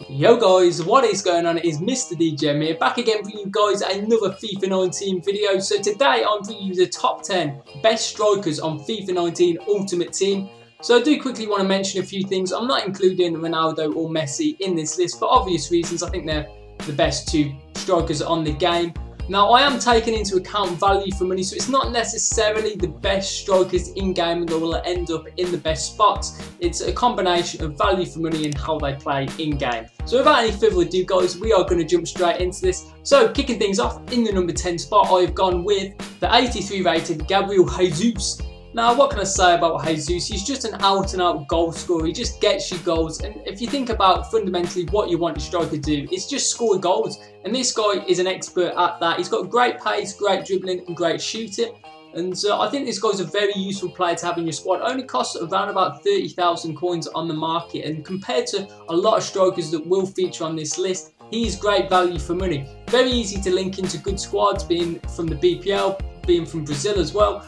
Yo guys, what is going on? It is Mr. DJ here, back again for you guys another FIFA 19 video. So today I'm bringing you the top 10 best strikers on FIFA 19 Ultimate Team. So I do quickly want to mention a few things. I'm not including Ronaldo or Messi in this list for obvious reasons. I think they're the best two strikers on the game. Now I am taking into account value for money, so it's not necessarily the best strikers in game that will end up in the best spots. It's a combination of value for money and how they play in game. So without any further ado guys, we are going to jump straight into this. So kicking things off, in the number 10 spot I've gone with the 83 rated Gabriel Jesus. Now what can I say about Jesus? He's just an out and out goal scorer. He just gets you goals, and if you think about fundamentally what you want your striker to do, it's just score goals, and this guy is an expert at that. He's got great pace, great dribbling and great shooting, and I think this guy's a very useful player to have in your squad. Only costs around about 30,000 coins on the market, and compared to a lot of strikers that will feature on this list, he's great value for money. Very easy to link into good squads, being from the BPL, being from Brazil as well.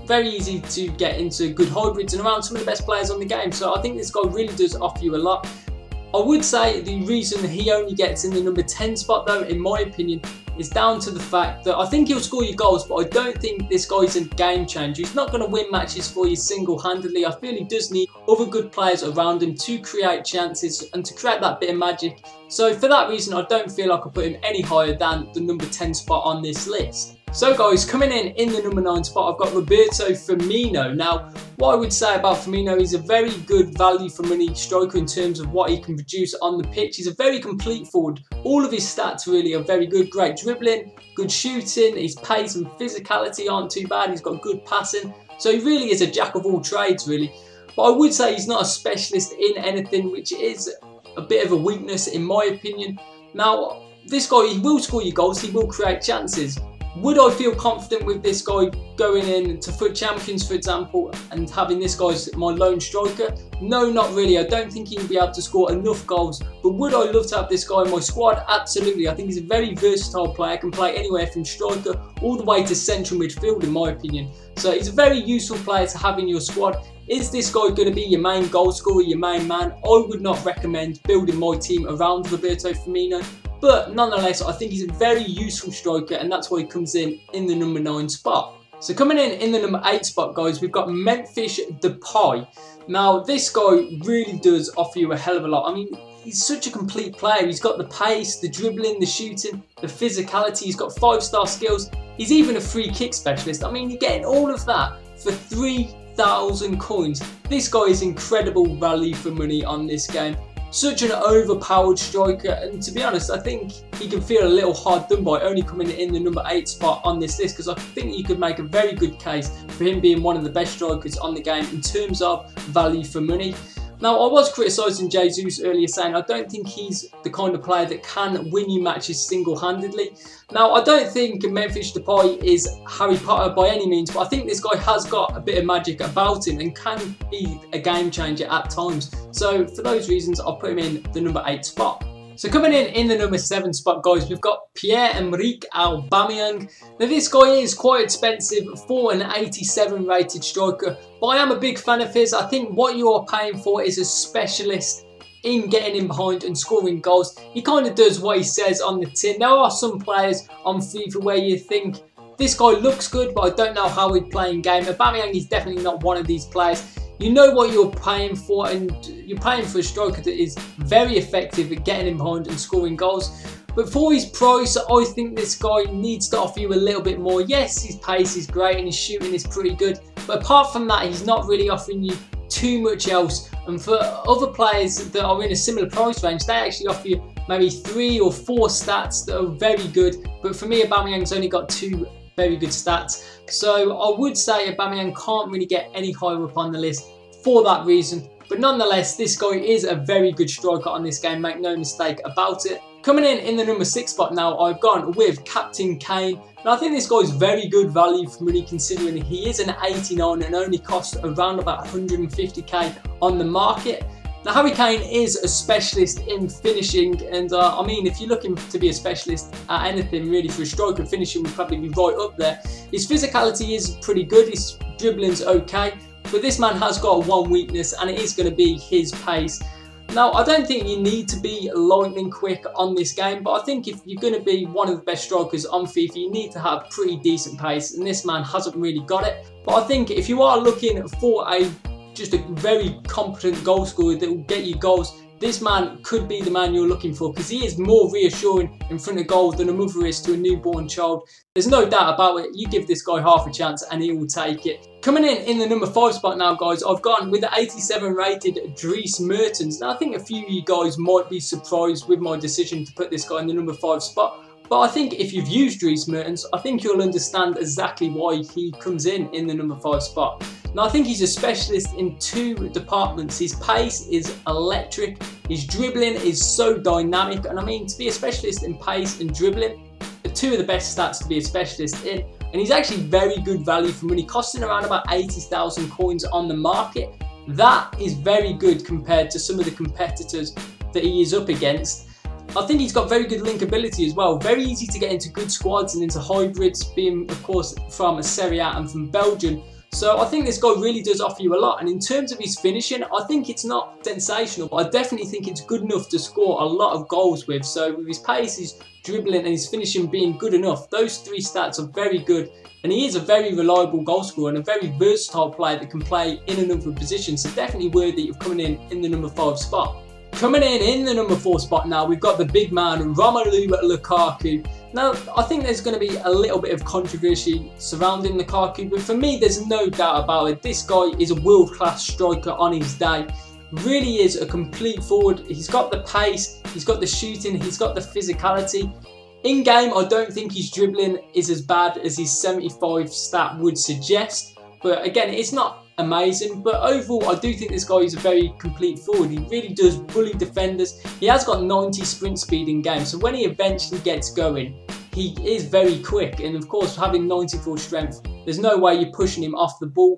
Very easy to get into good hybrids and around some of the best players on the game. So I think this guy really does offer you a lot. I would say the reason he only gets in the number 10 spot though, in my opinion, is down to the fact that I think he'll score you goals, but I don't think this guy's a game changer. He's not going to win matches for you single-handedly. I feel he does need other good players around him to create chances and to create that bit of magic. So for that reason, I don't feel I could put him any higher than the number 10 spot on this list. So guys, coming in the number 9 spot, I've got Roberto Firmino. Now, what I would say about Firmino, he's a very good value for money striker in terms of what he can produce on the pitch. He's a very complete forward. All of his stats really are very good. Great dribbling, good shooting, his pace and physicality aren't too bad. He's got good passing. So he really is a jack of all trades really. But I would say he's not a specialist in anything, which is a bit of a weakness in my opinion. Now, this guy, he will score you goals, he will create chances. Would I feel confident with this guy going in to FUT Champions, for example, and having this guy as my lone striker? No, not really. I don't think he'll be able to score enough goals. But would I love to have this guy in my squad? Absolutely. I think he's a very versatile player. Can play anywhere from striker all the way to central midfield, in my opinion. So he's a very useful player to have in your squad. Is this guy going to be your main goal scorer, your main man? I would not recommend building my team around Roberto Firmino. But nonetheless, I think he's a very useful striker, and that's why he comes in the number 9 spot. So coming in the number 8 spot, guys, we've got Memphis Depay. Now, this guy really does offer you a hell of a lot. I mean, he's such a complete player. He's got the pace, the dribbling, the shooting, the physicality. He's got 5-star skills. He's even a free kick specialist. I mean, you're getting all of that for 3,000 coins. This guy is incredible value for money on this game. Such an overpowered striker, and to be honest, I think he can feel a little hard done by only coming in the number 8 spot on this list, because I think you could make a very good case for him being one of the best strikers on the game in terms of value for money. Now, I was criticising Jesus earlier, saying I don't think he's the kind of player that can win you matches single-handedly. Now, I don't think Memphis Depay is Harry Potter by any means, but I think this guy has got a bit of magic about him and can be a game changer at times. So for those reasons, I'll put him in the number 8 spot. So coming in the number 7 spot, guys, we've got Pierre-Emerick Aubameyang. Now this guy is quite expensive for an 87 rated striker, but I am a big fan of his. I think what you are paying for is a specialist in getting in behind and scoring goals. He kind of does what he says on the tin. There are some players on FIFA where you think, this guy looks good, but I don't know how he'd play in game. Aubameyang is definitely not one of these players. You know what you're paying for, and you're paying for a striker that is very effective at getting in behind and scoring goals. But for his price, I think this guy needs to offer you a little bit more. Yes, his pace is great and his shooting is pretty good, but apart from that, he's not really offering you too much else. And for other players that are in a similar price range, they actually offer you maybe 3 or 4 stats that are very good. But for me, Aubameyang's only got 2 very good stats. So I would say Aubameyang can't really get any higher up on the list for that reason. But nonetheless, this guy is a very good striker on this game, make no mistake about it. Coming in the number 6 spot now, I've gone with Captain Kane. Now I think this guy is very good value for money, considering he is an 89 and only costs around about 150k on the market. Now Harry Kane is a specialist in finishing, and I mean, if you're looking to be a specialist at anything really for a striker, finishing would probably be right up there. His physicality is pretty good, his dribbling's okay, but this man has got one weakness, and it is going to be his pace. Now, I don't think you need to be lightning quick on this game, but I think if you're going to be one of the best strikers on FIFA, you need to have pretty decent pace, and this man hasn't really got it. But I think if you are looking for just a very competent goal scorer that will get you goals, this man could be the man you're looking for, because he is more reassuring in front of goal than a mother is to a newborn child. There's no doubt about it. You give this guy half a chance and he will take it. Coming in the number 5 spot now, guys, I've gone with the 87 rated Dries Mertens. Now, I think a few of you guys might be surprised with my decision to put this guy in the number 5 spot. But I think if you've used Dries Mertens, I think you'll understand exactly why he comes in the number 5 spot. Now, I think he's a specialist in 2 departments. His pace is electric, his dribbling is so dynamic, and I mean, to be a specialist in pace and dribbling are 2 of the best stats to be a specialist in. And he's actually very good value for money, costing around about 80,000 coins on the market. That is very good compared to some of the competitors that he is up against. I think he's got very good linkability as well. Very easy to get into good squads and into hybrids, being of course from Serie A and from Belgium. So I think this guy really does offer you a lot. And in terms of his finishing, I think it's not sensational, but I definitely think it's good enough to score a lot of goals with. So with his pace, his dribbling and his finishing being good enough, those 3 stats are very good. And he is a very reliable goal scorer and a very versatile player that can play in a number of positions. So definitely worthy of coming in the number 5 spot. Coming in the number 4 spot now, we've got the big man, Romelu Lukaku. Now, I think there's going to be a little bit of controversy surrounding Lukaku, but for me, there's no doubt about it. This guy is a world-class striker on his day. Really is a complete forward. He's got the pace, he's got the shooting, he's got the physicality. In game, I don't think his dribbling is as bad as his 75 stat would suggest, but again, it's not amazing. But overall, I do think this guy is a very complete forward. He really does bully defenders. He has got 90 sprint speed in game, so when he eventually gets going, he is very quick. And of course, having 94 strength, there's no way you're pushing him off the ball.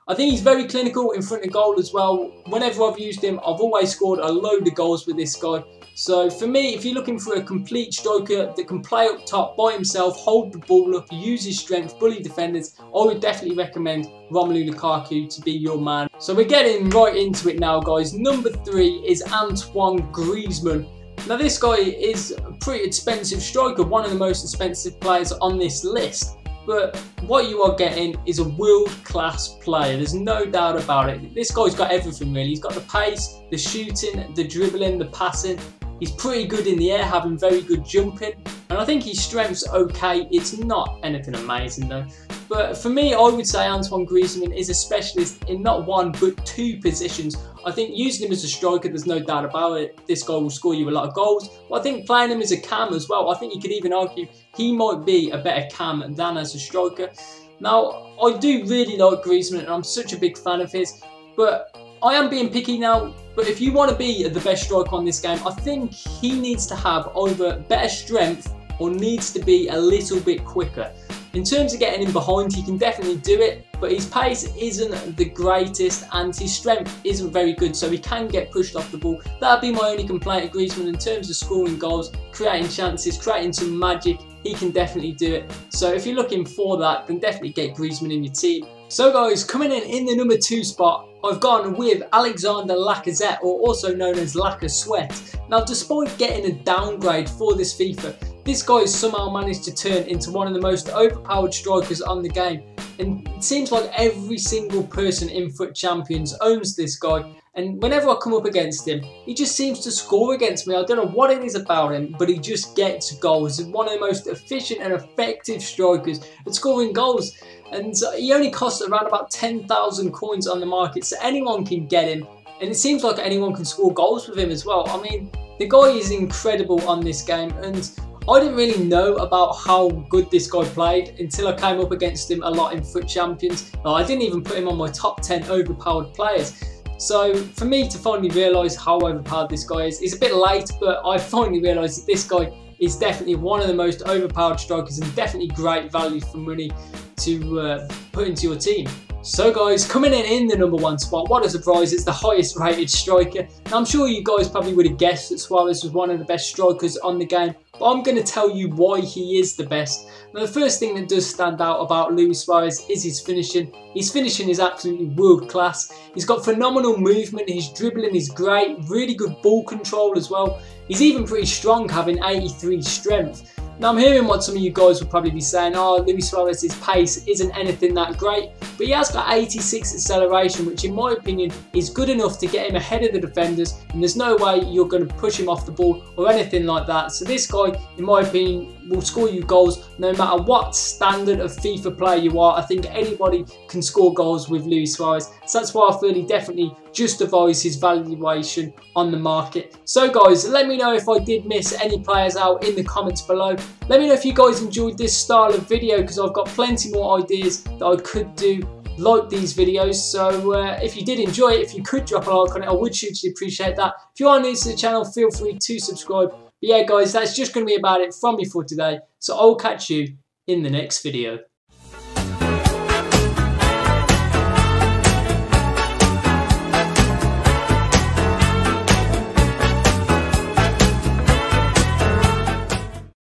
I think he's very clinical in front of goal as well. Whenever I've used him, I've always scored a load of goals with this guy. So for me, if you're looking for a complete striker that can play up top by himself, hold the ball up, use his strength, bully defenders, I would definitely recommend Romelu Lukaku to be your man. So we're getting right into it now, guys. Number 3 is Antoine Griezmann. Now, this guy is a pretty expensive striker, one of the most expensive players on this list. But what you are getting is a world-class player. There's no doubt about it. This guy's got everything, really. He's got the pace, the shooting, the dribbling, the passing. He's pretty good in the air, having very good jumping. And I think his strength's okay. It's not anything amazing, though. But for me, I would say Antoine Griezmann is a specialist in not 1, but 2 positions. I think using him as a striker, there's no doubt about it. This guy will score you a lot of goals. But I think playing him as a cam as well, I think you could even argue he might be a better cam than as a striker. Now, I do really like Griezmann, and I'm such a big fan of his. But I am being picky now. But if you want to be the best striker on this game, I think he needs to have either better strength or needs to be a little bit quicker. In terms of getting in behind, he can definitely do it, but his pace isn't the greatest and his strength isn't very good, so he can get pushed off the ball. That'd be my only complaint of Griezmann in terms of scoring goals, creating chances, creating some magic. He can definitely do it. So if you're looking for that, then definitely get Griezmann in your team. So guys, coming in the number 2 spot, I've gone with Alexander Lacazette, or also known as LACAZETTE. Now, despite getting a downgrade for this FIFA, this guy has somehow managed to turn into one of the most overpowered strikers on the game. And it seems like every single person in FUT Champions owns this guy. And whenever I come up against him, he just seems to score against me. I don't know what it is about him, but he just gets goals. He's one of the most efficient and effective strikers at scoring goals. And he only costs around about 10,000 coins on the market, so anyone can get him. And it seems like anyone can score goals with him as well. I mean, the guy is incredible on this game, and I didn't really know about how good this guy played until I came up against him a lot in FUT Champions. I didn't even put him on my top 10 overpowered players. So for me to finally realise how overpowered this guy is a bit late, but I finally realised that this guy is definitely one of the most overpowered strikers and definitely great value for money to put into your team. So guys, coming in the number 1 spot, what a surprise, it's the highest rated striker. Now I'm sure you guys probably would have guessed that Suárez was one of the best strikers on the game, but I'm going to tell you why he is the best. Now the first thing that does stand out about Luis Suárez is his finishing. His finishing is absolutely world class. He's got phenomenal movement, his dribbling is great, really good ball control as well. He's even pretty strong, having 83 strength. Now I'm hearing what some of you guys will probably be saying, oh, Luis Suárez's pace isn't anything that great, but he has got 86 acceleration, which in my opinion is good enough to get him ahead of the defenders, and there's no way you're going to push him off the ball or anything like that. So this guy, in my opinion, will score you goals no matter what standard of FIFA player you are. I think anybody can score goals with Luis Suárez, so that's why I feel he definitely justifies his valuation on the market. So guys, let me know if I did miss any players out in the comments below. Let me know if you guys enjoyed this style of video, because I've got plenty more ideas that I could do like these videos. So if you did enjoy it, if you could drop a like on it, I would hugely appreciate that. If you are new to the channel, feel free to subscribe. But yeah guys, that's just going to be about it from me for today. So I'll catch you in the next video.